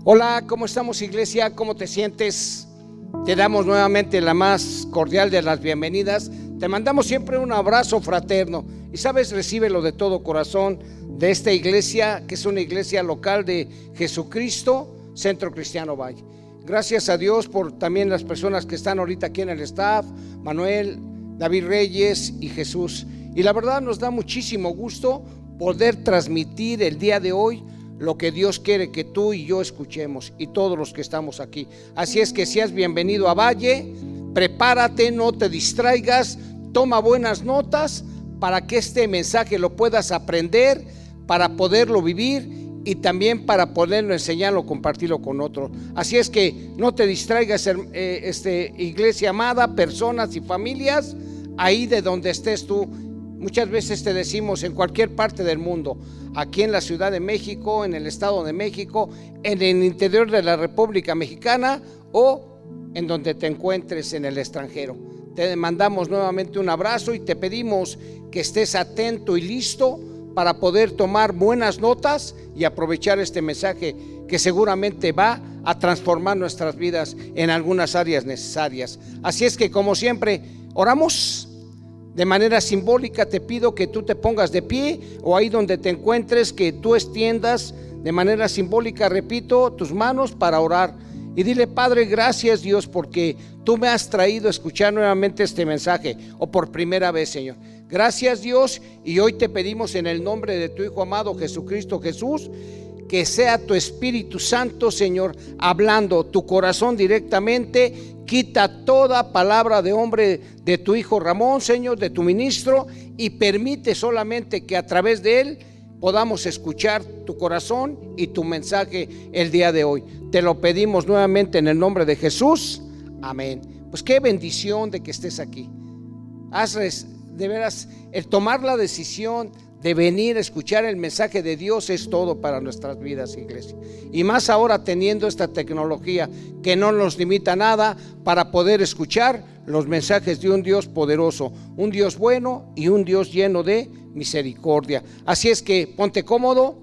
Hola, ¿cómo estamos, iglesia? ¿Cómo te sientes? Te damos nuevamente la más cordial de las bienvenidas. Te mandamos siempre un abrazo fraterno y sabes, recíbelo de todo corazón de esta iglesia, que es una iglesia local de Jesucristo, Centro Cristiano Valle. Gracias a Dios por también las personas que están ahorita aquí en el staff, Manuel, David Reyes y Jesús. Y la verdad nos da muchísimo gusto poder transmitir el día de hoy lo que Dios quiere que tú y yo escuchemos, y todos los que estamos aquí. Así es que seas bienvenido a Valle. Prepárate, no te distraigas, toma buenas notas para que este mensaje lo puedas aprender, para poderlo vivir y también para poderlo enseñarlo, compartirlo con otros. Así es que no te distraigas, iglesia amada, personas y familias, ahí de donde estés tú. Muchas veces te decimos en cualquier parte del mundo, aquí en la Ciudad de México, en el Estado de México, en el interior de la República Mexicana o en donde te encuentres en el extranjero. Te mandamos nuevamente un abrazo y te pedimos que estés atento y listo para poder tomar buenas notas y aprovechar este mensaje que seguramente va a transformar nuestras vidas en algunas áreas necesarias. Así es que, como siempre, oramos. De manera simbólica te pido que tú te pongas de pie, o ahí donde te encuentres, que tú extiendas de manera simbólica, repito, tus manos para orar. Y dile: Padre, gracias Dios, porque tú me has traído a escuchar nuevamente este mensaje, o por primera vez, Señor. Gracias Dios, y hoy te pedimos en el nombre de tu Hijo amado Jesucristo Jesús, que sea tu Espíritu Santo, Señor, hablando tu corazón directamente. Quita toda palabra de hombre de tu hijo Ramón, Señor, de tu ministro, y permite solamente que a través de él podamos escuchar tu corazón y tu mensaje el día de hoy. Te lo pedimos nuevamente en el nombre de Jesús. Amén. Pues qué bendición de que estés aquí. De veras, el tomar la decisión de venir a escuchar el mensaje de Dios es todo para nuestras vidas, iglesia. Y más ahora teniendo esta tecnología que no nos limita nada para poder escuchar los mensajes de un Dios poderoso, un Dios bueno y un Dios lleno de misericordia. Así es que ponte cómodo.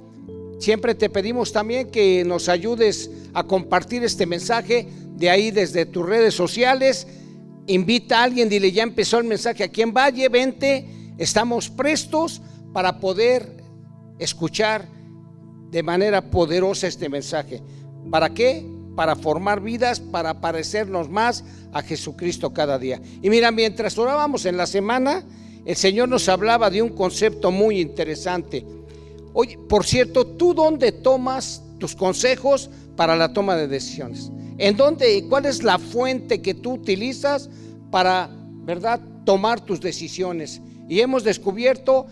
Siempre te pedimos también que nos ayudes a compartir este mensaje de ahí desde tus redes sociales. Invita a alguien, dile: ya empezó el mensaje aquí en Valle, vente, estamos prestos para poder escuchar de manera poderosa este mensaje. ¿Para qué? Para formar vidas, para parecernos más a Jesucristo cada día. Y mira, mientras orábamos en la semana, el Señor nos hablaba de un concepto muy interesante. Oye, por cierto, ¿tú dónde tomas tus consejos para la toma de decisiones? ¿En dónde y cuál es la fuente que tú utilizas para, verdad, tomar tus decisiones? Y hemos descubierto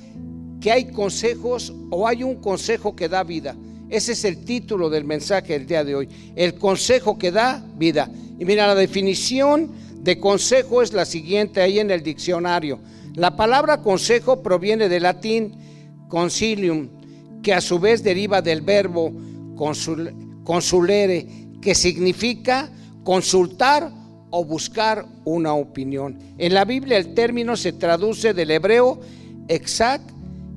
que hay consejos, o hay un consejo que da vida. Ese es el título del mensaje del día de hoy: el consejo que da vida. Y mira, la definición de consejo es la siguiente ahí en el diccionario. La palabra consejo proviene del latín consilium, que a su vez deriva del verbo consulere, que significa consultar o buscar una opinión. En la Biblia el término se traduce del hebreo exak,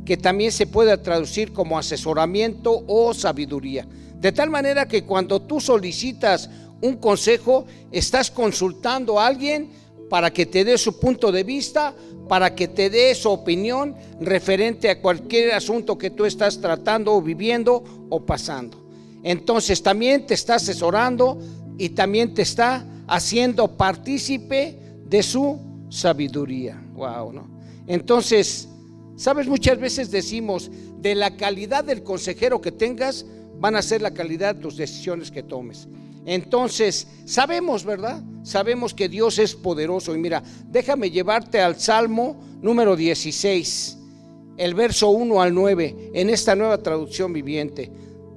que también se puede traducir como asesoramiento o sabiduría. De tal manera que cuando tú solicitas un consejo, estás consultando a alguien para que te dé su punto de vista, para que te dé su opinión referente a cualquier asunto que tú estás tratando o viviendo o pasando. Entonces también te está asesorando y también te está haciendo partícipe de su sabiduría. Wow, ¿no? Entonces, sabes, muchas veces decimos: de la calidad del consejero que tengas van a ser la calidad de tus decisiones que tomes. Entonces, sabemos, ¿verdad? Sabemos que Dios es poderoso. Y mira, déjame llevarte al Salmo número 16, el verso 1 al 9, en esta nueva traducción viviente,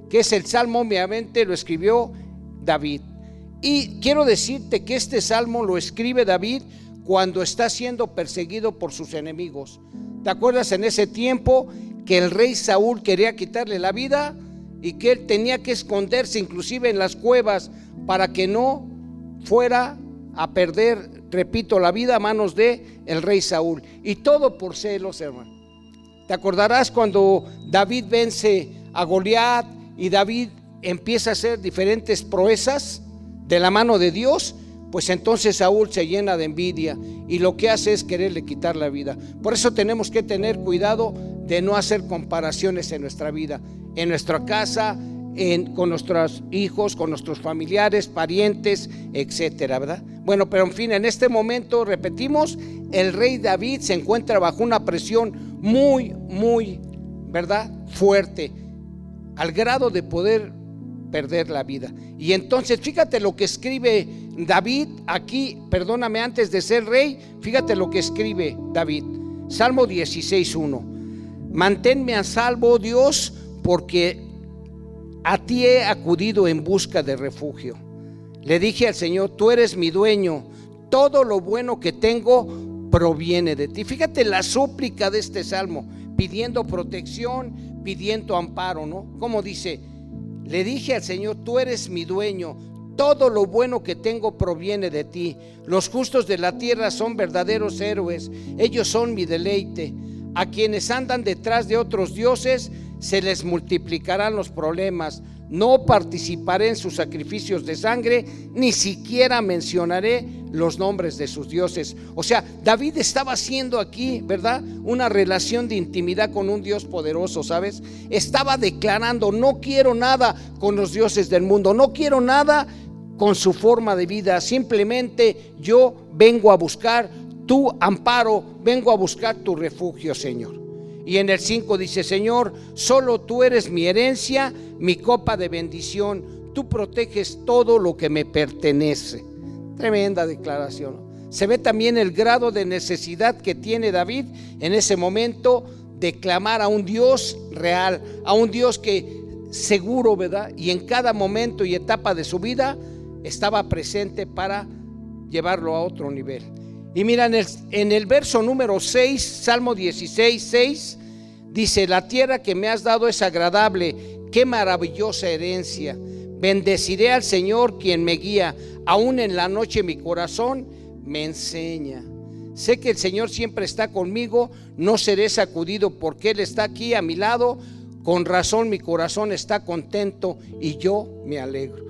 que es el Salmo, obviamente lo escribió David. Y quiero decirte que este Salmo lo escribe David cuando está siendo perseguido por sus enemigos. ¿Te acuerdas en ese tiempo que el rey Saúl quería quitarle la vida y que él tenía que esconderse inclusive en las cuevas para que no fuera a perder, repito, la vida a manos de el rey Saúl? Y todo por celos, hermano. ¿Te acordarás cuando David vence a Goliat y David empieza a hacer diferentes proezas de la mano de Dios, pues entonces Saúl se llena de envidia y lo que hace es quererle quitar la vida. Por eso tenemos que tener cuidado de no hacer comparaciones en nuestra vida, en nuestra casa, con nuestros hijos, con nuestros familiares, parientes, etcétera, ¿verdad? Bueno, pero en fin, en este momento, repetimos, el rey David se encuentra bajo una presión muy, ¿verdad?, fuerte, al grado de poder perder la vida. Y entonces fíjate lo que escribe David aquí, perdóname, antes de ser rey, fíjate lo que escribe David, Salmo 16:1: manténme a salvo, Dios, porque a ti he acudido en busca de refugio. Le dije al Señor, tú eres mi dueño, todo lo bueno que tengo proviene de ti. Fíjate la súplica de este salmo, pidiendo protección, pidiendo amparo, ¿no? Como dice, le dije al Señor, tú eres mi dueño, todo lo bueno que tengo proviene de ti. Los justos de la tierra son verdaderos héroes, ellos son mi deleite. A quienes andan detrás de otros dioses se les multiplicarán los problemas. No participaré en sus sacrificios de sangre, ni siquiera mencionaré los nombres de sus dioses. O sea, David estaba haciendo aquí, ¿verdad?, una relación de intimidad con un Dios poderoso, ¿sabes? Estaba declarando, no quiero nada con los dioses del mundo, no quiero nada con su forma de vida, simplemente yo vengo a buscar tu amparo, vengo a buscar tu refugio, Señor. Y en el 5 dice, Señor, solo tú eres mi herencia, mi copa de bendición, tú proteges todo lo que me pertenece. Tremenda declaración. Se ve también el grado de necesidad que tiene David en ese momento de clamar a un Dios real, a un Dios que seguro, ¿verdad?, y en cada momento y etapa de su vida estaba presente para llevarlo a otro nivel. Y mira, en el verso número 6, Salmo 16:6, dice, la tierra que me has dado es agradable, qué maravillosa herencia. Bendeciré al Señor quien me guía, aún en la noche mi corazón me enseña. Sé que el Señor siempre está conmigo, no seré sacudido porque Él está aquí a mi lado. Con razón mi corazón está contento y yo me alegro.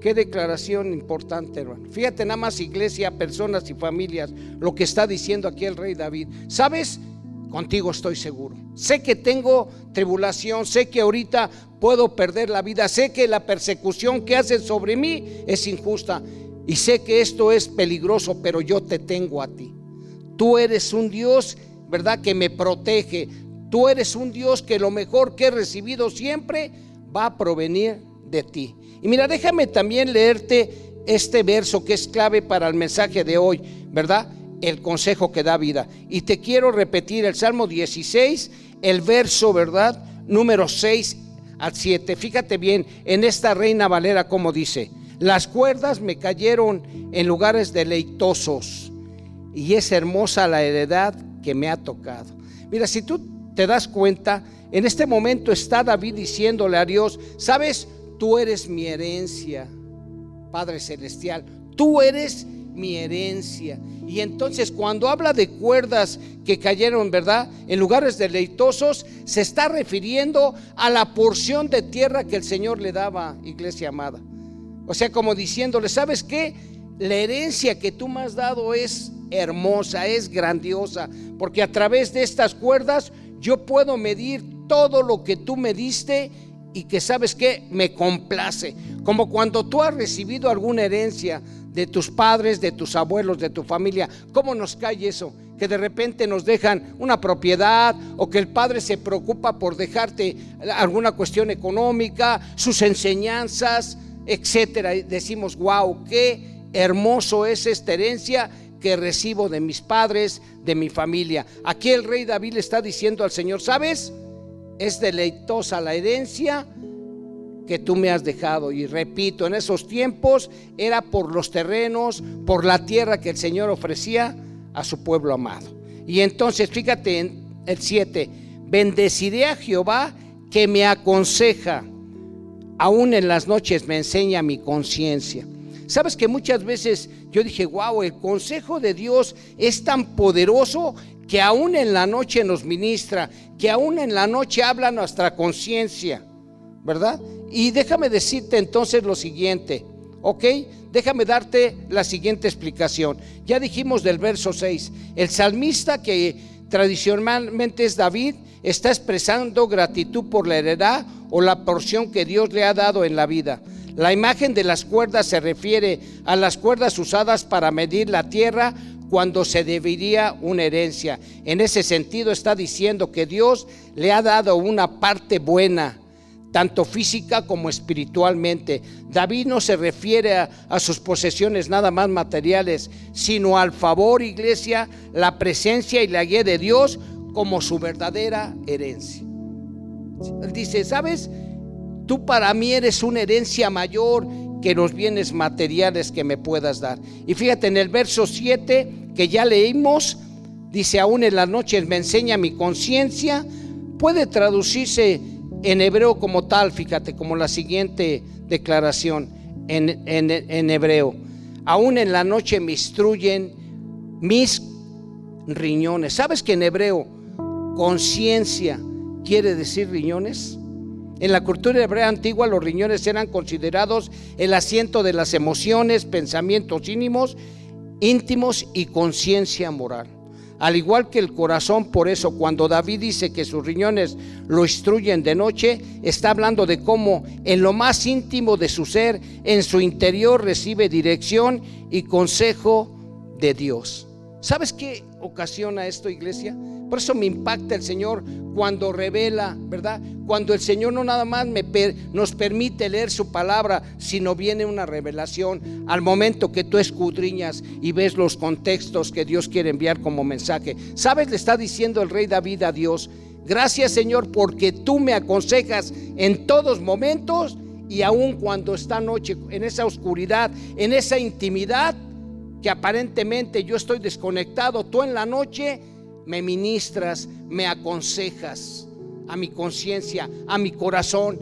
Qué declaración importante, hermano. Fíjate nada más, iglesia, personas y familias, lo que está diciendo aquí el rey David. ¿Sabes? Contigo estoy seguro. Sé que tengo tribulación, sé que ahorita puedo perder la vida, sé que la persecución que hacen sobre mí es injusta y sé que esto es peligroso, pero yo te tengo a ti. Tú eres un Dios, ¿verdad?, que me protege. Tú eres un Dios que lo mejor que he recibido siempre va a provenir de ti. Y mira, déjame también leerte este verso que es clave para el mensaje de hoy, ¿verdad? El consejo que da vida. Y te quiero repetir el Salmo 16, el verso, ¿verdad?, número 6 al 7. Fíjate bien en esta Reina Valera como dice: las cuerdas me cayeron en lugares deleitosos y es hermosa la heredad que me ha tocado. Mira, si tú te das cuenta, en este momento está David diciéndole a Dios, ¿sabes? Tú eres mi herencia, Padre Celestial, tú eres mi herencia. Y entonces cuando habla de cuerdas que cayeron, ¿verdad?, en lugares deleitosos, se está refiriendo a la porción de tierra que el Señor le daba, iglesia amada. O sea, como diciéndole, ¿sabes qué? La herencia que tú me has dado es hermosa, es grandiosa, porque a través de estas cuerdas yo puedo medir todo lo que tú me diste y que, ¿sabes qué?, me complace. Como cuando tú has recibido alguna herencia de tus padres, de tus abuelos, de tu familia, ¿cómo nos cae eso? Que de repente nos dejan una propiedad o que el padre se preocupa por dejarte alguna cuestión económica, sus enseñanzas, etcétera. Y decimos, wow, qué hermoso es esta herencia que recibo de mis padres, de mi familia. Aquí el rey David le está diciendo al Señor, ¿sabes? Es deleitosa la herencia que tú me has dejado. Y repito, en esos tiempos era por los terrenos, por la tierra que el Señor ofrecía a su pueblo amado. Y entonces fíjate en el 7, bendeciré a Jehová que me aconseja, aún en las noches me enseña mi conciencia. Sabes que muchas veces yo dije, wow, el consejo de Dios es tan poderoso que aún en la noche nos ministra, que aún en la noche habla nuestra conciencia, ¿verdad? Y déjame decirte entonces lo siguiente, ¿ok? Déjame darte la siguiente explicación. Ya dijimos del verso 6, el salmista, que tradicionalmente es David, está expresando gratitud por la heredad o la porción que Dios le ha dado en la vida. La imagen de las cuerdas se refiere a las cuerdas usadas para medir la tierra cuando se debería una herencia. En ese sentido está diciendo que Dios le ha dado una parte buena, tanto física como espiritualmente. David no se refiere a sus posesiones nada más materiales, sino al favor, iglesia, la presencia y la guía de Dios como su verdadera herencia. Él dice, ¿sabes? Tú para mí eres una herencia mayor que los bienes materiales que me puedas dar. Y fíjate en el verso 7 que ya leímos, dice, aún en las noches me enseña mi conciencia. Puede traducirse en hebreo como tal, fíjate, como la siguiente declaración en hebreo: aún en la noche me instruyen mis riñones. ¿Sabes que en hebreo conciencia quiere decir riñones? En la cultura hebrea antigua los riñones eran considerados el asiento de las emociones, pensamientos íntimos y conciencia moral, al igual que el corazón. Por eso cuando David dice que sus riñones lo instruyen de noche, está hablando de cómo en lo más íntimo de su ser, en su interior, recibe dirección y consejo de Dios. ¿Sabes qué ocasiona esto, iglesia? Por eso me impacta el Señor cuando revela, ¿verdad? Cuando el Señor no nada más nos permite leer su palabra, sino viene una revelación al momento que tú escudriñas y ves los contextos que Dios quiere enviar como mensaje. ¿Sabes? Le está diciendo el rey David a Dios: gracias, Señor, porque tú me aconsejas en todos momentos, y aun cuando está noche, en esa oscuridad, en esa intimidad que aparentemente yo estoy desconectado, tú en la noche me ministras, me aconsejas a mi conciencia, a mi corazón,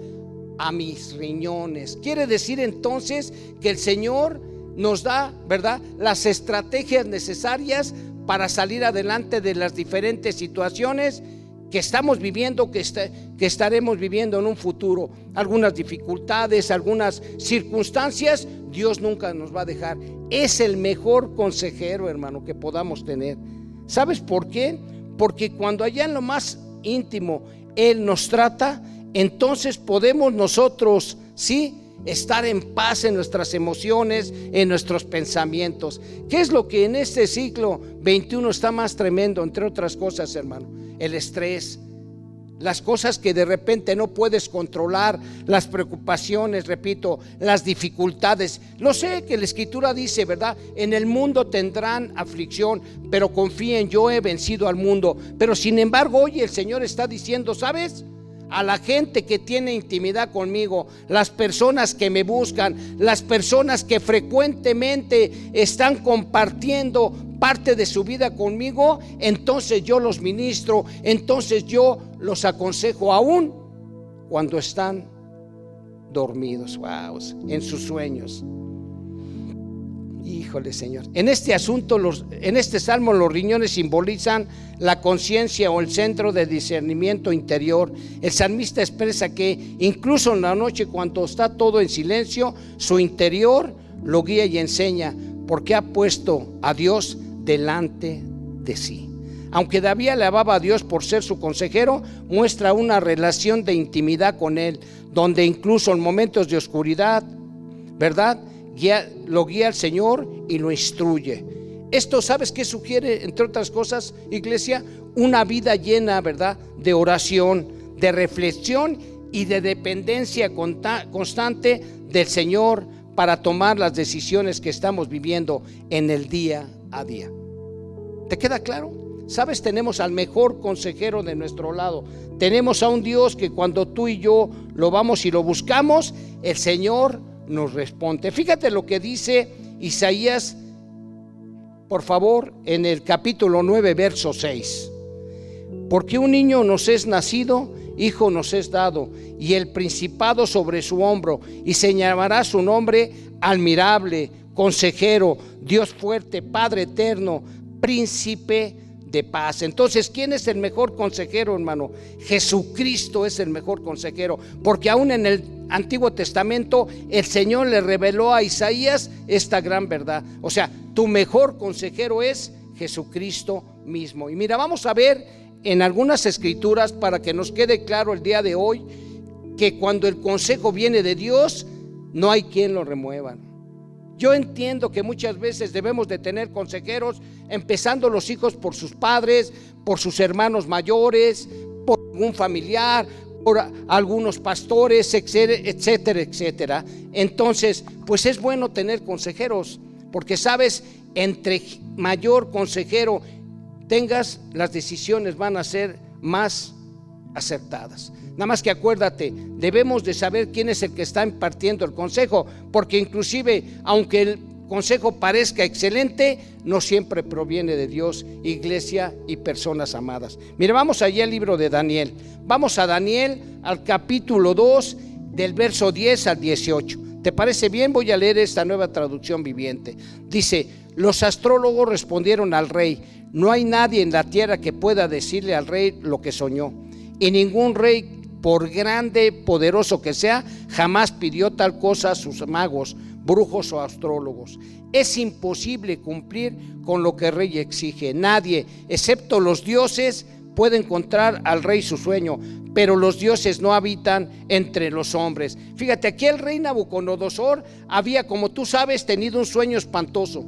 a mis riñones. Quiere decir entonces que el Señor nos da, ¿verdad?, las estrategias necesarias para salir adelante de las diferentes situaciones que estamos viviendo, que estaremos viviendo en un futuro. Algunas dificultades, algunas circunstancias, Dios nunca nos va a dejar. Es el mejor consejero, hermano, que podamos tener. ¿Sabes por qué? Porque cuando allá en lo más íntimo Él nos trata, entonces podemos nosotros, sí, estar en paz en nuestras emociones, en nuestros pensamientos. ¿Qué es lo que en este siglo XXI está más tremendo? Entre otras cosas, hermano, el estrés, las cosas que de repente no puedes controlar, las preocupaciones, repito, las dificultades. Lo sé que la Escritura dice, ¿verdad? En el mundo tendrán aflicción, pero confíen, yo he vencido al mundo. Pero sin embargo, hoy el Señor está diciendo, ¿sabes?, a la gente que tiene intimidad conmigo, las personas que me buscan, las personas que frecuentemente están compartiendo parte de su vida conmigo, entonces yo los ministro, entonces yo los aconsejo aún cuando están dormidos, wow, en sus sueños. Híjole, Señor. En este asunto, en este salmo, los riñones simbolizan la conciencia o el centro de discernimiento interior. El salmista expresa que incluso en la noche, cuando está todo en silencio, su interior lo guía y enseña, porque ha puesto a Dios delante de sí. Aunque David alababa a Dios por ser su consejero, muestra una relación de intimidad con Él, donde incluso en momentos de oscuridad, ¿verdad?, lo guía el Señor y lo instruye. Esto, ¿sabes qué sugiere? Entre otras cosas, iglesia, una vida llena, ¿verdad?, de oración, de reflexión y de dependencia constante del Señor para tomar las decisiones que estamos viviendo en el día a día. ¿Te queda claro? ¿Sabes? Tenemos al mejor consejero de nuestro lado. Tenemos a un Dios que cuando tú y yo lo vamos y lo buscamos, el Señor nos responde. Fíjate lo que dice Isaías, por favor, en el capítulo 9, verso 6. Porque un niño nos es nacido, hijo nos es dado, y el principado sobre su hombro, y se llamará su nombre admirable, consejero, Dios fuerte, Padre eterno, príncipe de paz. Entonces, ¿quién es el mejor consejero, hermano? Jesucristo es el mejor consejero, porque aún en el Antiguo Testamento el Señor le reveló a Isaías esta gran verdad. O sea, tu mejor consejero es Jesucristo mismo. Y mira, vamos a ver en algunas escrituras para que nos quede claro el día de hoy que cuando el consejo viene de Dios, no hay quien lo remueva. Yo entiendo que muchas veces debemos de tener consejeros, empezando los hijos por sus padres, por sus hermanos mayores, por algún familiar, por algunos pastores, etcétera, etcétera. Entonces, pues es bueno tener consejeros, porque sabes, entre mayor consejero tengas, las decisiones van a ser más acertadas. Nada más que acuérdate, debemos de saber quién es el que está impartiendo el consejo, porque inclusive aunque el consejo parezca excelente, no siempre proviene de Dios, iglesia y personas amadas. Mira, vamos allí al libro de Daniel. Vamos a Daniel, al capítulo 2, del verso 10 al 18. ¿Te parece bien? Voy a leer esta nueva traducción viviente. Dice: los astrólogos respondieron al rey: no hay nadie en la tierra que pueda decirle al rey lo que soñó, y ningún rey, por grande, poderoso que sea, jamás pidió tal cosa a sus magos, brujos o astrólogos. Es imposible cumplir con lo que el rey exige. Nadie, excepto los dioses, puede encontrar al rey su sueño, pero los dioses no habitan entre los hombres. Fíjate, aquí el rey Nabucodonosor había, como tú sabes, tenido un sueño espantoso.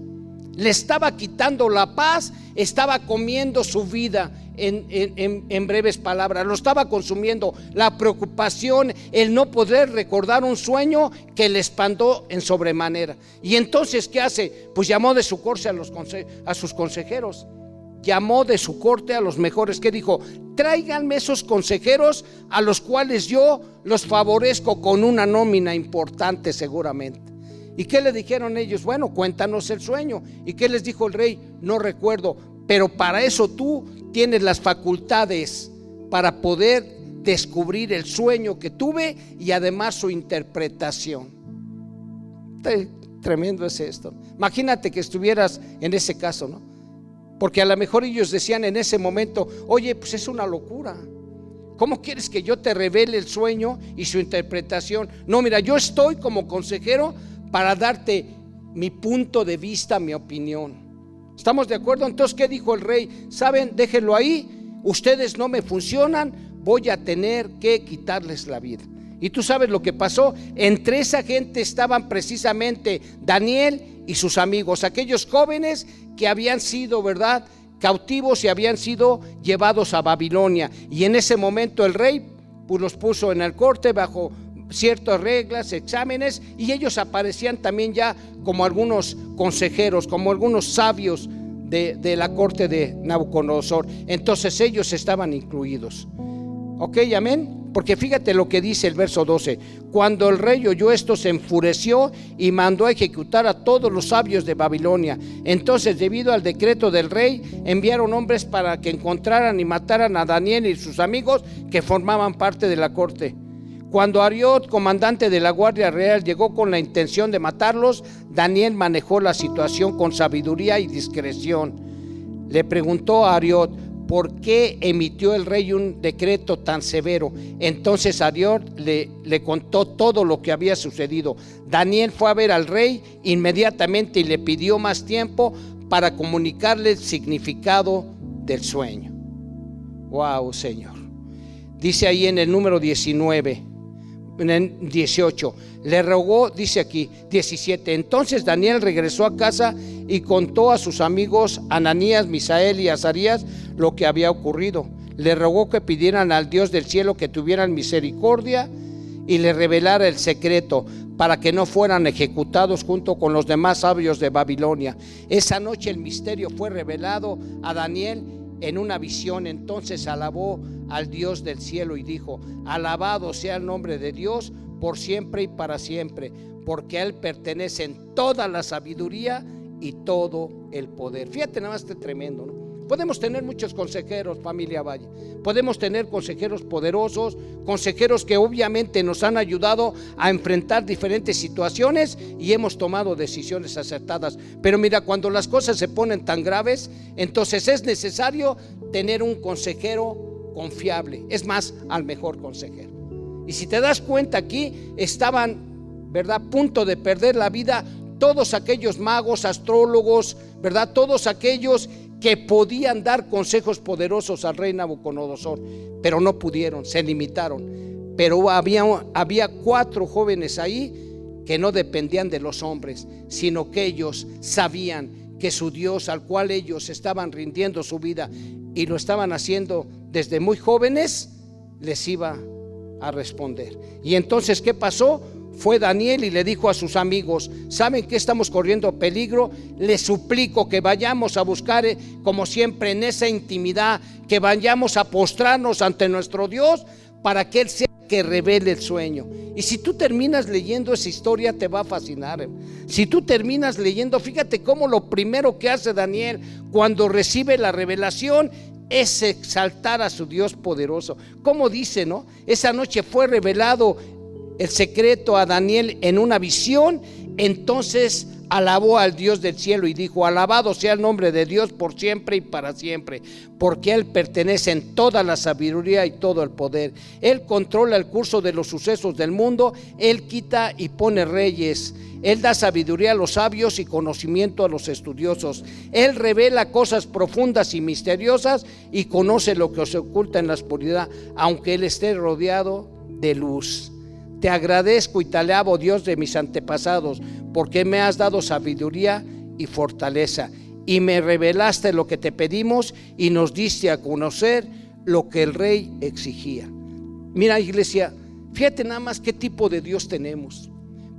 Le estaba quitando la paz, estaba comiendo su vida, en breves palabras, lo estaba consumiendo la preocupación, el no poder recordar un sueño que le espantó en sobremanera. Y entonces, ¿qué hace? Pues llamó de su corte a sus consejeros, llamó de su corte a los mejores. ¿Qué dijo? Tráiganme esos consejeros, a los cuales yo los favorezco con una nómina importante seguramente. ¿Y qué le dijeron ellos? Bueno, cuéntanos el sueño. ¿Y qué les dijo el rey? No recuerdo, pero para eso tú tienes las facultades para poder descubrir el sueño que tuve y además su interpretación. Tremendo es esto. Imagínate que estuvieras en ese caso, ¿no? Porque a lo mejor ellos decían en ese momento: oye, pues es una locura. ¿Cómo quieres que yo te revele el sueño y su interpretación? No, mira, yo estoy como consejero para darte mi punto de vista, mi opinión. ¿Estamos de acuerdo? Entonces, ¿qué dijo el rey? ¿Saben? Déjenlo ahí, ustedes no me funcionan, voy a tener que quitarles la vida. Y tú sabes lo que pasó. Entre esa gente estaban precisamente Daniel y sus amigos, aquellos jóvenes que habían sido, ¿verdad?, cautivos y habían sido llevados a Babilonia. Y en ese momento el rey pues los puso en el corte bajo ciertas reglas, exámenes, y ellos aparecían también ya como algunos consejeros, como algunos sabios de la corte de Nabucodonosor. Entonces ellos estaban incluidos. ¿Ok? Amén. Porque fíjate lo que dice el verso 12: cuando el rey oyó esto, se enfureció y mandó a ejecutar a todos los sabios de Babilonia. Entonces, debido al decreto del rey, enviaron hombres para que encontraran y mataran a Daniel y sus amigos que formaban parte de la corte. Cuando Ariot, comandante de la Guardia Real, llegó con la intención de matarlos, Daniel manejó la situación con sabiduría y discreción. Le preguntó a Ariot: ¿por qué emitió el rey un decreto tan severo? Entonces Ariot le contó todo lo que había sucedido. Daniel fue a ver al rey inmediatamente y le pidió más tiempo para comunicarle el significado del sueño. Wow, Señor. Dice ahí en el número 19, en el 18, le rogó, dice aquí 17. Entonces Daniel regresó a casa y contó a sus amigos Ananías, Misael y Azarías lo que había ocurrido. Le rogó que pidieran al Dios del cielo que tuvieran misericordia y le revelara el secreto para que no fueran ejecutados junto con los demás sabios de Babilonia. Esa noche el misterio fue revelado a Daniel en una visión. Entonces alabó al Dios del cielo y dijo: alabado sea el nombre de Dios por siempre y para siempre, porque a Él pertenecen toda la sabiduría y todo el poder. Fíjate nada más, este tremendo, ¿no? Podemos tener muchos consejeros, familia Valle. Podemos tener consejeros poderosos, consejeros que obviamente nos han ayudado a enfrentar diferentes situaciones y hemos tomado decisiones acertadas. Pero mira, cuando las cosas se ponen tan graves, entonces es necesario tener un consejero confiable. Es más, al mejor consejero. Y si te das cuenta, aquí estaban, ¿verdad?, a punto de perder la vida todos aquellos magos, astrólogos, ¿verdad?, todos aquellos que podían dar consejos poderosos al rey Nabucodonosor, pero no pudieron, se limitaron. Pero había 4 jóvenes ahí que no dependían de los hombres, sino que ellos sabían que su Dios, al cual ellos estaban rindiendo su vida y lo estaban haciendo desde muy jóvenes, les iba a responder. Y entonces, ¿qué pasó? Fue Daniel y le dijo a sus amigos: ¿saben que estamos corriendo peligro? Les suplico que vayamos a buscar, como siempre, en esa intimidad, que vayamos a postrarnos ante nuestro Dios para que Él sea que revele el sueño. Y si tú terminas leyendo esa historia, te va a fascinar. Si tú terminas leyendo, fíjate cómo lo primero que hace Daniel cuando recibe la revelación es exaltar a su Dios poderoso. Como dice, ¿no? Esa noche fue revelado el secreto a Daniel en una visión. Entonces alabó al Dios del cielo y dijo: alabado sea el nombre de Dios por siempre y para siempre, porque Él pertenece en toda la sabiduría y todo el poder. Él controla el curso de los sucesos del mundo. Él quita y pone reyes. Él da sabiduría a los sabios y conocimiento a los estudiosos. Él revela cosas profundas y misteriosas y conoce lo que se oculta en la oscuridad, aunque Él esté rodeado de luz. Te agradezco y te alabo, Dios de mis antepasados, porque me has dado sabiduría y fortaleza, y me revelaste lo que te pedimos y nos diste a conocer lo que el rey exigía. Mira, iglesia, fíjate nada más qué tipo de Dios tenemos.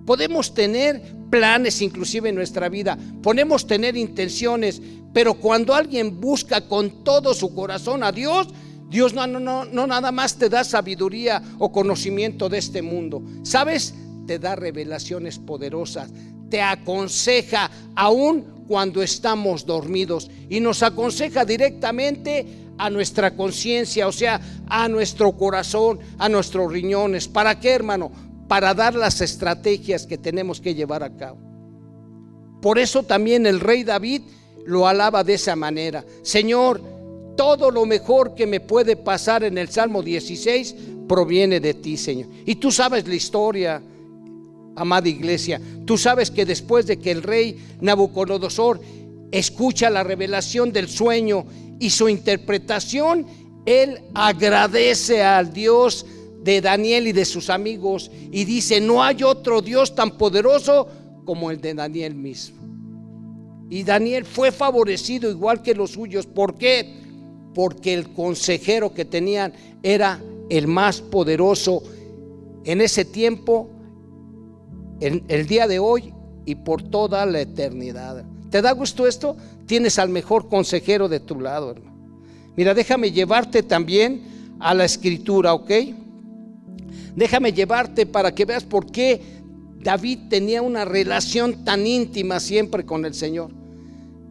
Podemos tener planes inclusive en nuestra vida, podemos tener intenciones, pero cuando alguien busca con todo su corazón a Dios, Dios no nada más te da sabiduría o conocimiento de este mundo, ¿sabes? Te da revelaciones poderosas, te aconseja aún cuando estamos dormidos y nos aconseja directamente a nuestra conciencia, o sea, a nuestro corazón, a nuestros riñones. ¿Para qué, hermano? Para dar las estrategias que tenemos que llevar a cabo. Por eso también el rey David lo alaba de esa manera: Señor, todo lo mejor que me puede pasar, en el Salmo 16, proviene de ti, Señor. Y tú sabes la historia, amada iglesia. Tú sabes que después de que el rey Nabucodonosor escucha la revelación del sueño y su interpretación, él agradece al Dios de Daniel y de sus amigos y dice: no hay otro Dios tan poderoso como el de Daniel mismo. Y Daniel fue favorecido igual que los suyos. ¿Por qué? Porque el consejero que tenían era el más poderoso en ese tiempo, en el día de hoy y por toda la eternidad. ¿Te da gusto esto? Tienes al mejor consejero de tu lado, hermano. Mira, déjame llevarte también a la escritura, ¿ok? Déjame llevarte para que veas por qué David tenía una relación tan íntima siempre con el Señor.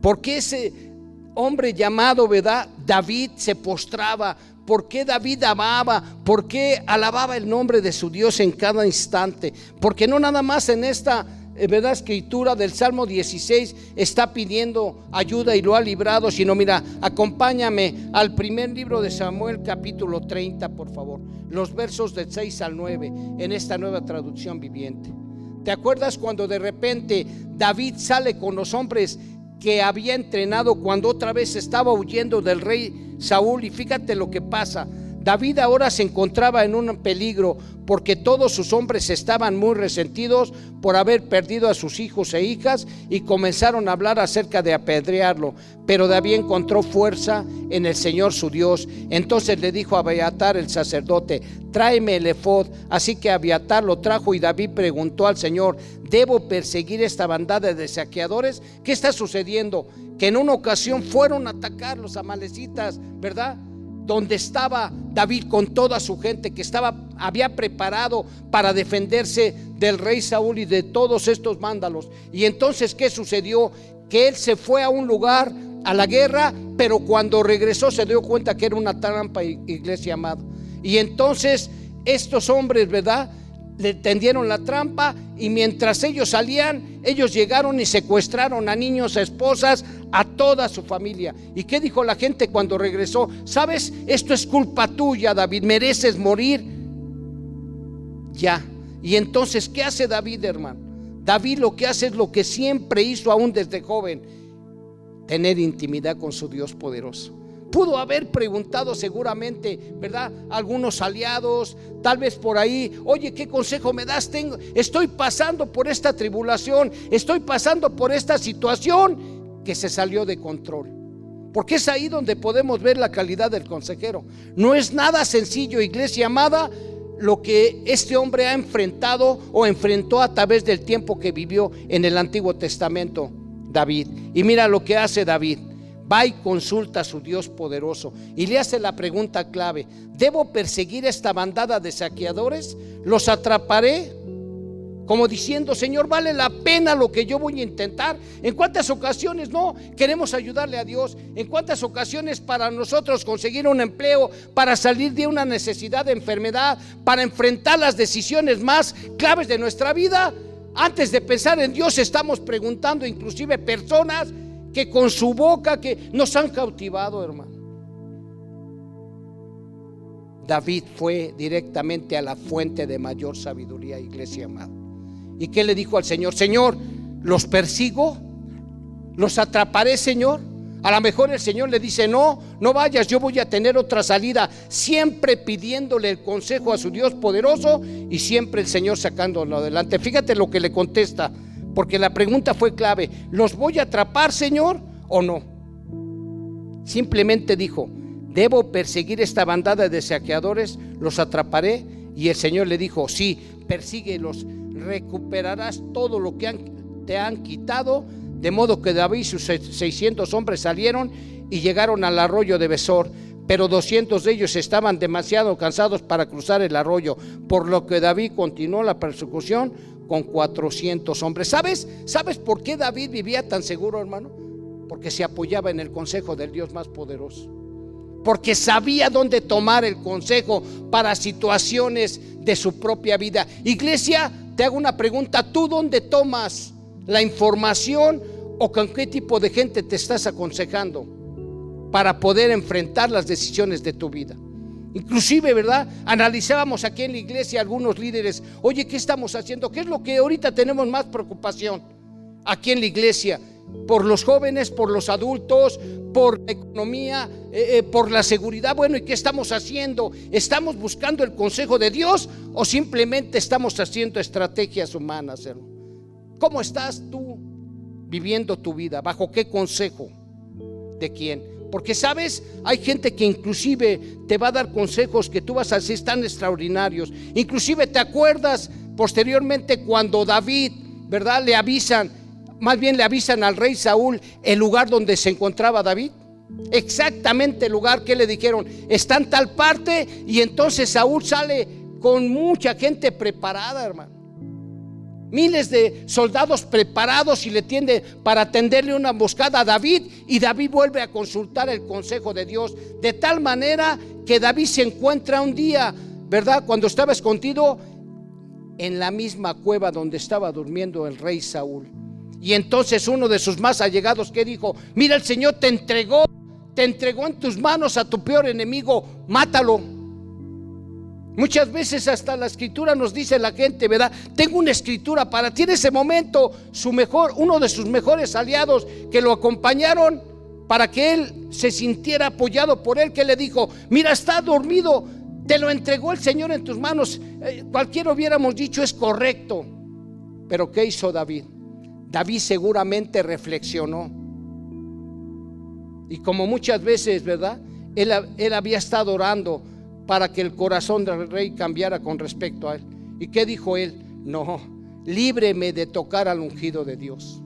¿Por qué ese hombre llamado, ¿verdad?, David se postraba? ¿Por qué David amaba? ¿Por qué alababa el nombre de su Dios en cada instante? Porque no nada más en esta, ¿verdad?, escritura del Salmo 16 está pidiendo ayuda y lo ha librado, sino mira, acompáñame al primer libro de Samuel, capítulo 30, por favor, los versos del 6 al 9, en esta nueva traducción viviente. ¿Te acuerdas cuando de repente David sale con los hombres que había entrenado cuando otra vez estaba huyendo del rey Saúl? Y fíjate lo que pasa. David ahora se encontraba en un peligro porque todos sus hombres estaban muy resentidos por haber perdido a sus hijos e hijas y comenzaron a hablar acerca de apedrearlo. Pero David encontró fuerza en el Señor su Dios. Entonces le dijo a Abiatar el sacerdote: tráeme el efod. Así que Abiatar lo trajo y David preguntó al Señor: ¿debo perseguir esta bandada de saqueadores? ¿Qué está sucediendo? Que en una ocasión fueron a atacar los amalecitas, ¿verdad?, donde estaba David con toda su gente que había preparado para defenderse del rey Saúl y de todos estos vándalos. Y entonces, ¿qué sucedió? Que él se fue a un lugar a la guerra, pero cuando regresó se dio cuenta que era una trampa, iglesia amada. Y entonces estos hombres, ¿verdad?, le tendieron la trampa, y mientras ellos salían, ellos llegaron y secuestraron a niños, a esposas, a toda su familia. ¿Y qué dijo la gente cuando regresó? ¿Sabes? Esto es culpa tuya, David, mereces morir ya. Y entonces, ¿qué hace David, hermano? David lo que hace es lo que siempre hizo aún desde joven: tener intimidad con su Dios poderoso. Pudo haber preguntado seguramente, ¿verdad?, algunos aliados, tal vez por ahí: oye, ¿qué consejo me das? Estoy pasando por esta tribulación, estoy pasando por esta situación que se salió de control. Porque es ahí donde podemos ver la calidad del consejero. No es nada sencillo, iglesia amada, lo que este hombre ha enfrentado o enfrentó a través del tiempo que vivió en el Antiguo Testamento, David. Y mira lo que hace David: va y consulta a su Dios poderoso y le hace la pregunta clave: ¿debo perseguir esta bandada de saqueadores? ¿Los atraparé? Como diciendo: Señor, ¿vale la pena lo que yo voy a intentar? ¿En cuántas ocasiones no queremos ayudarle a Dios? ¿En cuántas ocasiones para nosotros conseguir un empleo, para salir de una necesidad de enfermedad, para enfrentar las decisiones más claves de nuestra vida, antes de pensar en Dios, estamos preguntando inclusive personas que con su boca que nos han cautivado, hermano? David fue directamente a la fuente de mayor sabiduría, iglesia amada. ¿Y qué le dijo al Señor? Señor, ¿los persigo? ¿Los atraparé, Señor? A lo mejor el Señor le dice: no vayas, yo voy a tener otra salida. Siempre pidiéndole el consejo a su Dios poderoso, y siempre el Señor sacándolo adelante. Fíjate lo que le contesta, porque la pregunta fue clave: ¿los voy a atrapar, Señor, o no? Simplemente dijo: ¿debo perseguir esta bandada de saqueadores? ¿Los atraparé? Y el Señor le dijo: sí, persíguelos, recuperarás todo lo que te han quitado. De modo que David y sus 600 hombres salieron y llegaron al arroyo de Besor, pero 200 de ellos estaban demasiado cansados para cruzar el arroyo, por lo que David continuó la persecución con 400 hombres. ¿Sabes por qué David vivía tan seguro, hermano? Porque se apoyaba en el consejo del Dios más poderoso, porque sabía dónde tomar el consejo para situaciones de su propia vida. Iglesia, te hago una pregunta: ¿tú dónde tomas la información o con qué tipo de gente te estás aconsejando para poder enfrentar las decisiones de tu vida? Inclusive, ¿verdad?, analizábamos aquí en la iglesia algunos líderes: oye, ¿qué estamos haciendo? ¿Qué es lo que ahorita tenemos más preocupación aquí en la iglesia? Por los jóvenes, por los adultos, por la economía, por la seguridad. Bueno, ¿y qué estamos haciendo? ¿Estamos buscando el consejo de Dios o simplemente estamos haciendo estrategias humanas, hermano? ¿Cómo estás tú viviendo tu vida? ¿Bajo qué consejo? ¿De quién? Porque sabes, hay gente que inclusive te va a dar consejos que tú vas a decir tan extraordinarios. Inclusive te acuerdas posteriormente cuando David, ¿verdad?, le avisan al rey Saúl el lugar donde se encontraba David. Exactamente el lugar que le dijeron: está en tal parte. Y entonces Saúl sale con mucha gente preparada, hermano, miles de soldados preparados, y le tiende para atenderle una emboscada a David. Y David vuelve a consultar el consejo de Dios, de tal manera que David se encuentra un día, ¿verdad?, cuando estaba escondido en la misma cueva donde estaba durmiendo el rey Saúl. Y entonces uno de sus más allegados, que dijo: mira, el Señor te entregó en tus manos a tu peor enemigo, mátalo. Muchas veces hasta la escritura nos dice la gente, ¿verdad?, tengo una escritura para ti. En ese momento uno de sus mejores aliados que lo acompañaron para que él se sintiera apoyado por él, que le dijo: mira, está dormido, te lo entregó el Señor en tus manos. Cualquiera hubiéramos dicho: es correcto. Pero ¿qué hizo David? David seguramente reflexionó, y como muchas veces, ¿verdad?, él había estado orando para que el corazón del rey cambiara con respecto a él. ¿Y qué dijo él? No, líbreme de tocar al ungido de Dios.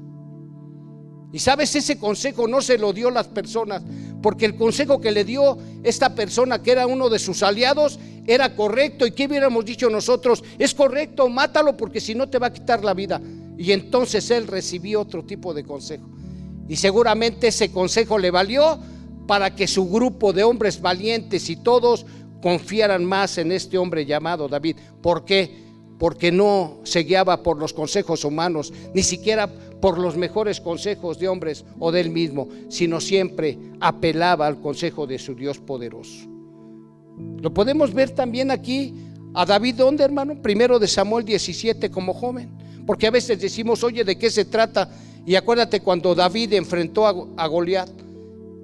Y sabes, ese consejo no se lo dio las personas, porque el consejo que le dio esta persona, que era uno de sus aliados, era correcto. ¿Y qué hubiéramos dicho nosotros? Es correcto, mátalo, porque si no te va a quitar la vida. Y entonces él recibió otro tipo de consejo. Y seguramente ese consejo le valió para que su grupo de hombres valientes y todos confiaran más en este hombre llamado David. ¿Por qué? Porque no se guiaba por los consejos humanos, ni siquiera por los mejores consejos de hombres o de él mismo, sino siempre apelaba al consejo de su Dios poderoso. Lo podemos ver también aquí a David, ¿dónde, hermano? Primero de Samuel 17, como joven. Porque a veces decimos, oye, ¿de qué se trata? Y acuérdate cuando David enfrentó a Goliat.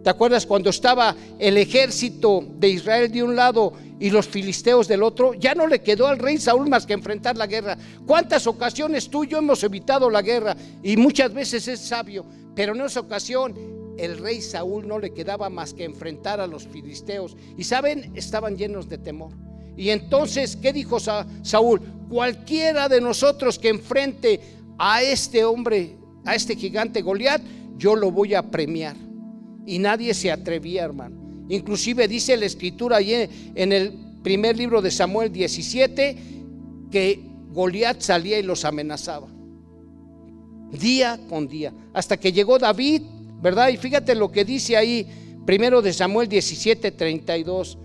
¿Te acuerdas cuando estaba el ejército de Israel de un lado y los filisteos del otro? Ya no le quedó al rey Saúl más que enfrentar la guerra. ¿Cuántas ocasiones tú y yo hemos evitado la guerra? Y muchas veces es sabio, pero en esa ocasión el rey Saúl no le quedaba más que enfrentar a los filisteos. Y saben, estaban llenos de temor. Y entonces, ¿qué dijo Saúl? Cualquiera de nosotros que enfrente a este hombre, a este gigante Goliat, yo lo voy a premiar. Y nadie se atrevía, hermano. Inclusive dice la escritura allí en el primer libro de Samuel 17 que Goliat salía y los amenazaba día con día, hasta que llegó David, ¿verdad? Y fíjate lo que dice ahí, primero de Samuel 17:32.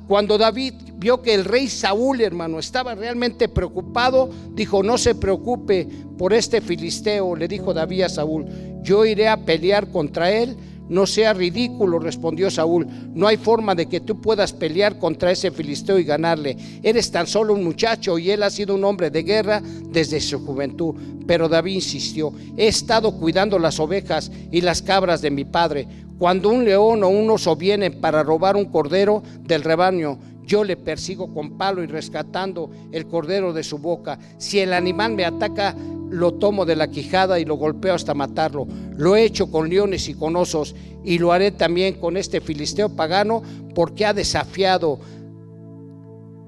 Cuando David vio que el rey Saúl, hermano, estaba realmente preocupado, dijo: no se preocupe por este filisteo, le dijo David a Saúl, yo iré a pelear contra él. No sea ridículo, respondió Saúl, no hay forma de que tú puedas pelear contra ese filisteo y ganarle. Eres tan solo un muchacho y él ha sido un hombre de guerra desde su juventud. Pero David insistió: he estado cuidando las ovejas y las cabras de mi padre. Cuando un león o un oso vienen para robar un cordero del rebaño, yo le persigo con palo y rescatando el cordero de su boca. Si el animal me ataca, lo tomo de la quijada y lo golpeo hasta matarlo. Lo he hecho con leones y con osos, y lo haré también con este filisteo pagano, porque ha desafiado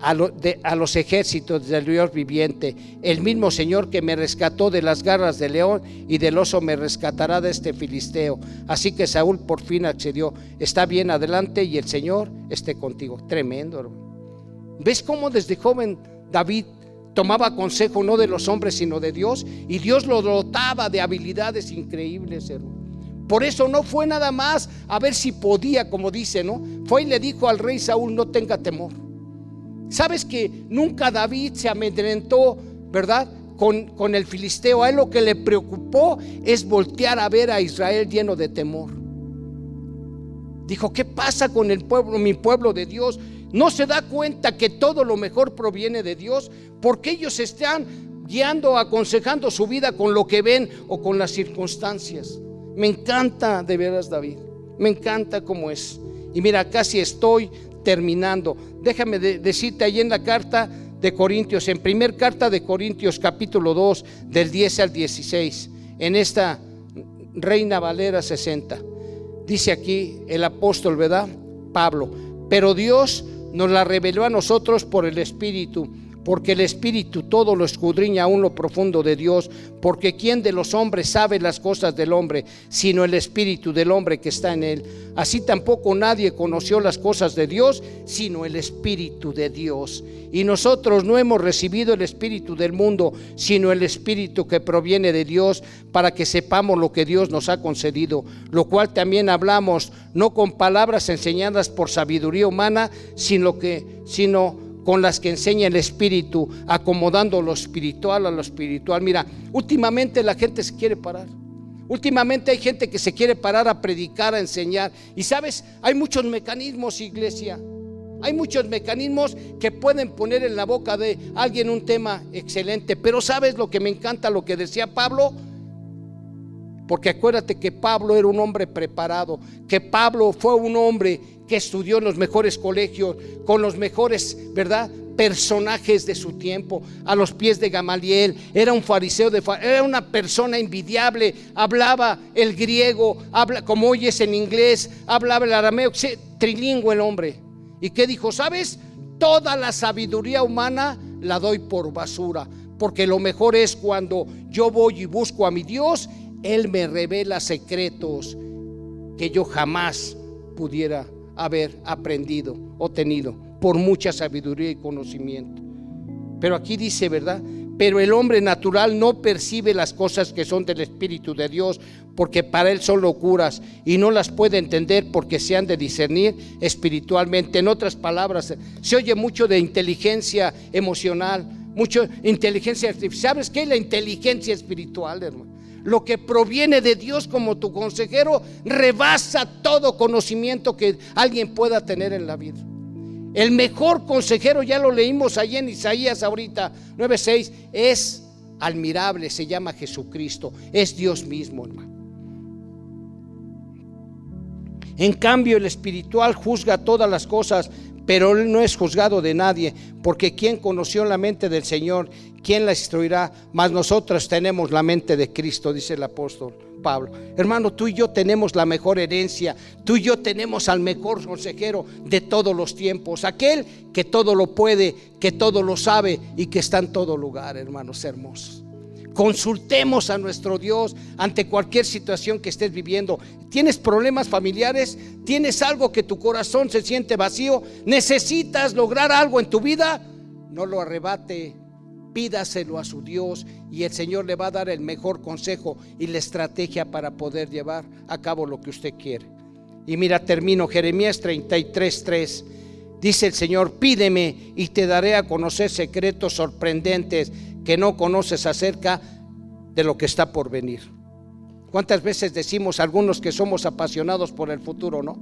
a los ejércitos del Dios viviente. El mismo Señor que me rescató de las garras del león y del oso me rescatará de este filisteo. Así que Saúl por fin accedió. Está bien, adelante, y el Señor esté contigo. Tremendo, hermano. ¿Ves cómo desde joven David tomaba consejo no de los hombres sino de Dios? Y Dios lo dotaba de habilidades increíbles, hermano. Por eso no fue nada más a ver si podía, como dice, ¿no? Fue y le dijo al rey Saúl: no tenga temor. ¿Sabes que nunca David se amedrentó, verdad, con el filisteo? A él lo que le preocupó es voltear a ver a Israel lleno de temor. Dijo: ¿qué pasa con el pueblo, mi pueblo de Dios? ¿No se da cuenta que todo lo mejor proviene de Dios? Porque ellos están guiando, aconsejando su vida con lo que ven o con las circunstancias. Me encanta de veras David, me encanta cómo es. Y mira, casi estoy terminando. Déjame decirte ahí en la carta de Corintios, en primer carta de Corintios capítulo 2 del 10 al 16, en esta Reina Valera 60, dice aquí el apóstol, ¿verdad? Pablo: pero Dios nos la reveló a nosotros por el Espíritu, porque el Espíritu todo lo escudriña aún lo profundo de Dios, porque ¿quién de los hombres sabe las cosas del hombre, sino el Espíritu del hombre que está en él? Así tampoco nadie conoció las cosas de Dios, sino el Espíritu de Dios. Y nosotros no hemos recibido el espíritu del mundo, sino el Espíritu que proviene de Dios, para que sepamos lo que Dios nos ha concedido, lo cual también hablamos, no con palabras enseñadas por sabiduría humana, sino con las que enseña el Espíritu, acomodando lo espiritual a lo espiritual. Mira, últimamente la gente se quiere parar. Últimamente hay gente que se quiere parar a predicar, a enseñar. Y sabes, hay muchos mecanismos, iglesia. Hay muchos mecanismos que pueden poner en la boca de alguien un tema excelente. Pero ¿sabes lo que me encanta? Lo que decía Pablo. Porque acuérdate que Pablo era un hombre preparado, que Pablo fue un hombre que estudió en los mejores colegios, con los mejores, ¿verdad?, personajes de su tiempo, a los pies de Gamaliel. Era un fariseo, era una persona envidiable, hablaba el griego, como oyes en inglés, hablaba el arameo, trilingüe el hombre. ¿Y qué dijo? ¿Sabes? Toda la sabiduría humana la doy por basura, porque lo mejor es cuando yo voy y busco a mi Dios. Él me revela secretos que yo jamás pudiera haber aprendido o tenido por mucha sabiduría y conocimiento. Pero aquí dice, ¿verdad? Pero el hombre natural no percibe las cosas que son del Espíritu de Dios, porque para él son locuras y no las puede entender porque se han de discernir espiritualmente. En otras palabras, se oye mucho de inteligencia emocional, mucho inteligencia artificial. ¿Sabes qué es la inteligencia espiritual, hermano? Lo que proviene de Dios como tu consejero rebasa todo conocimiento que alguien pueda tener en la vida. El mejor consejero, ya lo leímos allí en Isaías ahorita 9:6, es admirable, se llama Jesucristo, es Dios mismo, hermano. En cambio, el espiritual juzga todas las cosas, pero él no es juzgado de nadie, porque ¿quién conoció la mente del Señor? ¿Quién la instruirá? Mas nosotros tenemos la mente de Cristo, dice el apóstol Pablo. Hermano, tú y yo tenemos la mejor herencia, tú y yo tenemos al mejor consejero de todos los tiempos, aquel que todo lo puede, que todo lo sabe y que está en todo lugar, hermanos hermosos. Consultemos a nuestro Dios ante cualquier situación que estés viviendo. ¿Tienes problemas familiares? ¿Tienes algo que tu corazón se siente vacío? ¿Necesitas lograr algo en tu vida? No lo arrebate, pídaselo a su Dios y el Señor le va a dar el mejor consejo y la estrategia para poder llevar a cabo lo que usted quiere. Y mira, termino, Jeremías 33:3. Dice el Señor: pídeme y te daré a conocer secretos sorprendentes que no conoces acerca de lo que está por venir. ¿Cuántas veces decimos algunos que somos apasionados por el futuro, no?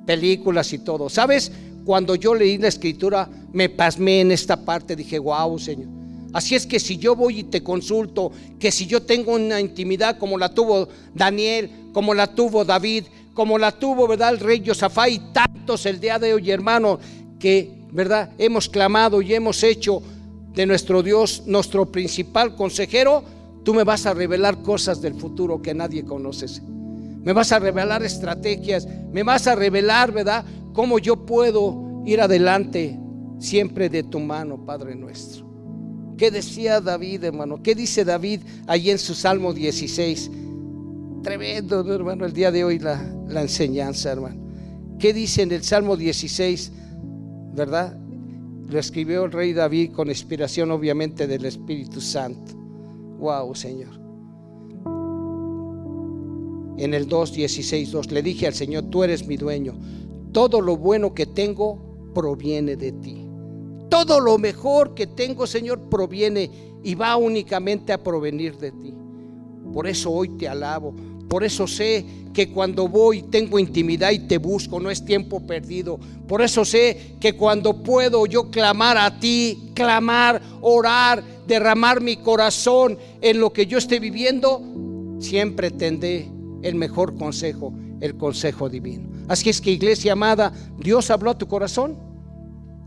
Películas y todo. ¿Sabes? Cuando yo leí la escritura me pasmé en esta parte, dije: wow, Señor. Así es que si yo voy y te consulto, que si yo tengo una intimidad como la tuvo Daniel, como la tuvo David, como la tuvo, ¿verdad?, el rey Josafat y tantos el día de hoy, hermano, que, ¿verdad?, hemos clamado y hemos hecho de nuestro Dios nuestro principal consejero, tú me vas a revelar cosas del futuro que nadie conoce. Me vas a revelar estrategias, me vas a revelar, ¿verdad?, cómo yo puedo ir adelante siempre de tu mano, Padre nuestro. ¿Qué decía David, hermano? ¿Qué dice David allí en su Salmo 16? Tremendo, hermano, el día de hoy la enseñanza, hermano. ¿Qué dice en el Salmo 16? ¿Verdad? Lo escribió el rey David con inspiración obviamente del Espíritu Santo. Wow, Señor. En el 2:16 le dije al Señor: tú eres mi dueño, todo lo bueno que tengo proviene de ti. Todo lo mejor que tengo, Señor, proviene y va únicamente a provenir de ti. Por eso hoy te alabo. Por eso sé que cuando voy tengo intimidad y te busco, no es tiempo perdido. Por eso sé que cuando puedo yo clamar a ti, clamar, orar, derramar mi corazón en lo que yo esté viviendo, siempre tendré el mejor consejo, el consejo divino. Así es que, iglesia amada, Dios habló a tu corazón.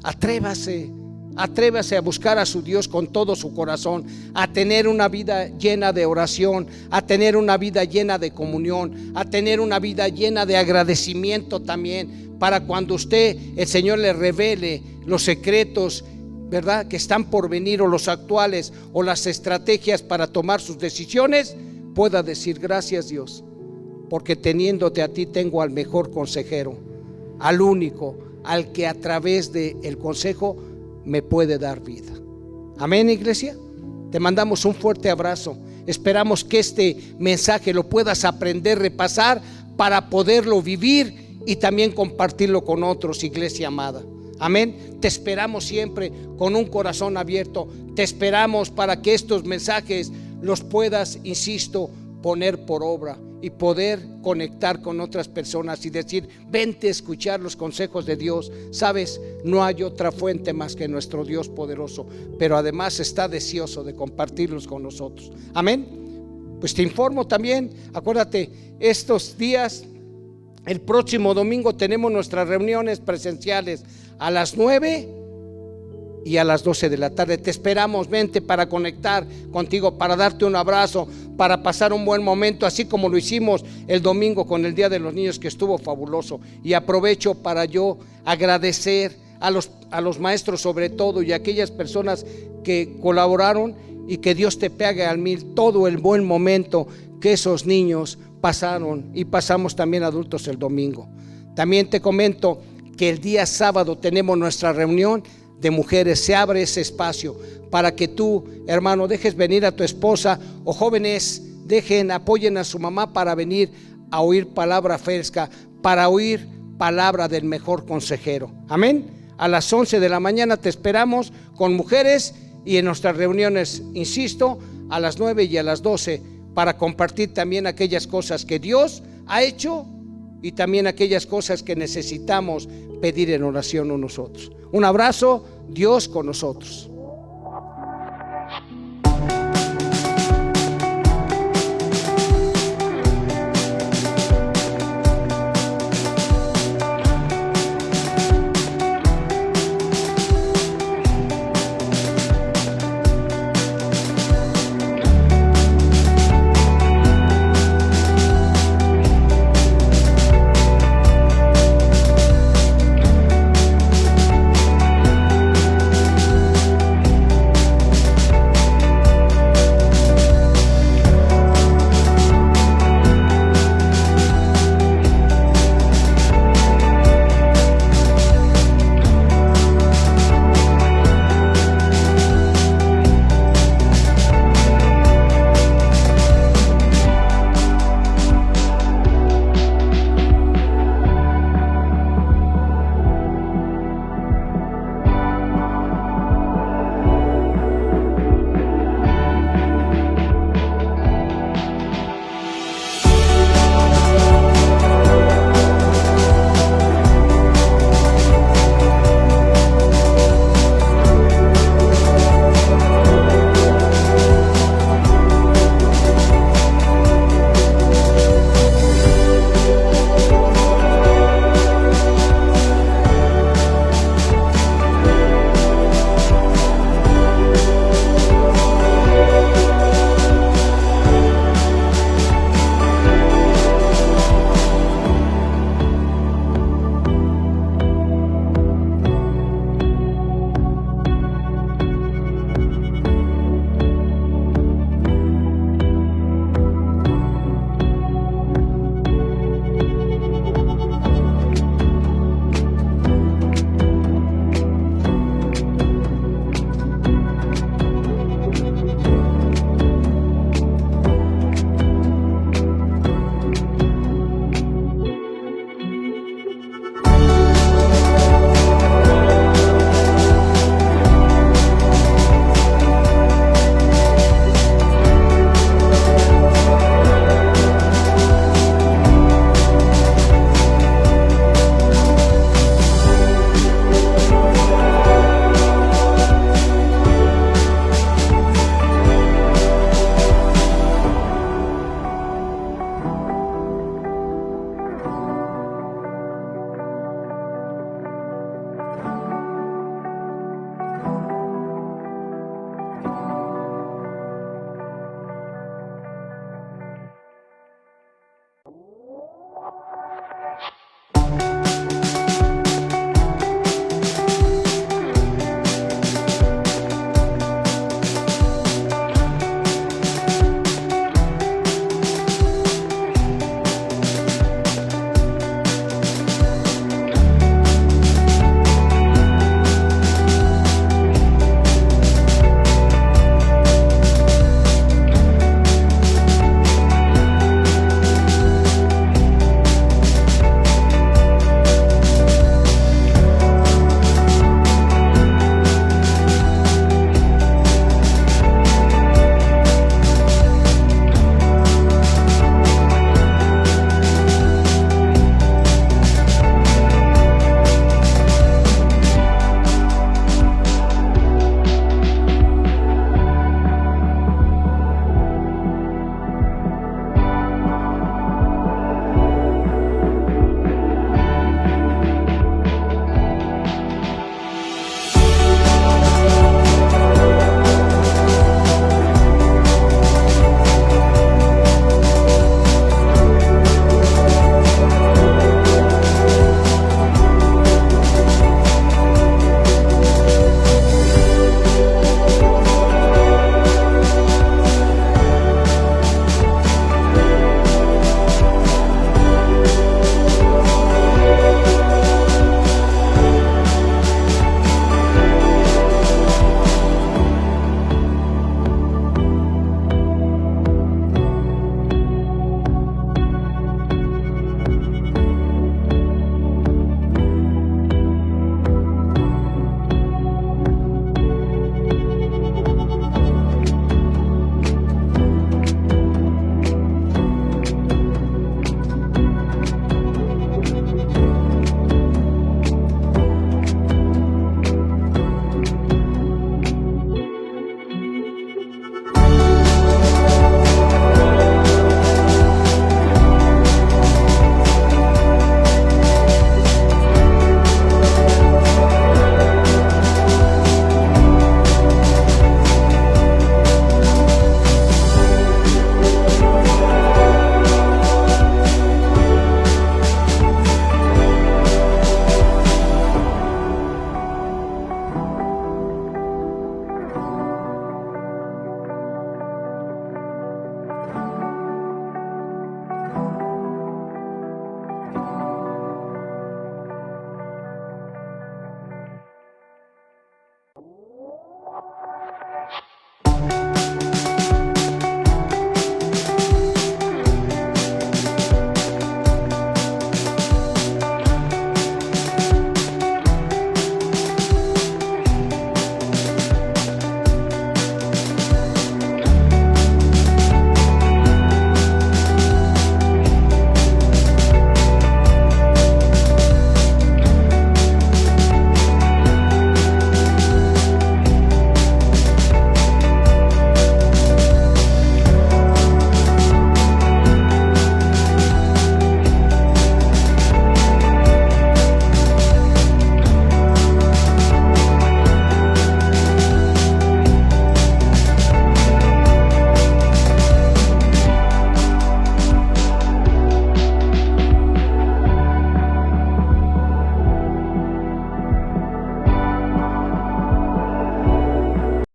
Atrévase a buscar a su Dios con todo su corazón, a tener una vida llena de oración, a tener una vida llena de comunión, a tener una vida llena de agradecimiento también, para cuando el Señor le revele los secretos, ¿verdad?, que están por venir, o los actuales, o las estrategias para tomar sus decisiones, pueda decir: gracias, Dios, porque teniéndote a ti tengo al mejor consejero, al único, al que a través del consejo me puede dar vida. Amén, iglesia. Te mandamos un fuerte abrazo. Esperamos que este mensaje lo puedas aprender, repasar, para poderlo vivir y también compartirlo con otros, iglesia amada. Amén. Te esperamos siempre con un corazón abierto. Te esperamos para que estos mensajes los puedas, insisto, poner por obra y poder conectar con otras personas y decir: vente a escuchar los consejos de Dios. Sabes, no hay otra fuente más que nuestro Dios poderoso, pero además está deseoso de compartirlos con nosotros. Amén. Pues te informo también, acuérdate, estos días, el próximo domingo tenemos nuestras reuniones presenciales a las 9 y a las 12 de la tarde. Te esperamos, vente para conectar contigo, para darte un abrazo, para pasar un buen momento, así como lo hicimos el domingo con el Día de los Niños, que estuvo fabuloso. Y aprovecho para yo agradecer a los maestros sobre todo, y a aquellas personas que colaboraron, y que Dios te pague al 1000 todo el buen momento que esos niños pasaron, y pasamos también adultos el domingo. También te comento que el día sábado tenemos nuestra reunión de mujeres, se abre ese espacio para que tú, hermano, dejes venir a tu esposa, o jóvenes, apoyen a su mamá para venir a oír palabra fresca, para oír palabra del mejor consejero. Amén. A las 11 de la mañana te esperamos con mujeres, y en nuestras reuniones, insisto, a las 9 y a las 12, para compartir también aquellas cosas que Dios ha hecho y también aquellas cosas que necesitamos pedir en oración unos otros. Un abrazo, Dios con nosotros.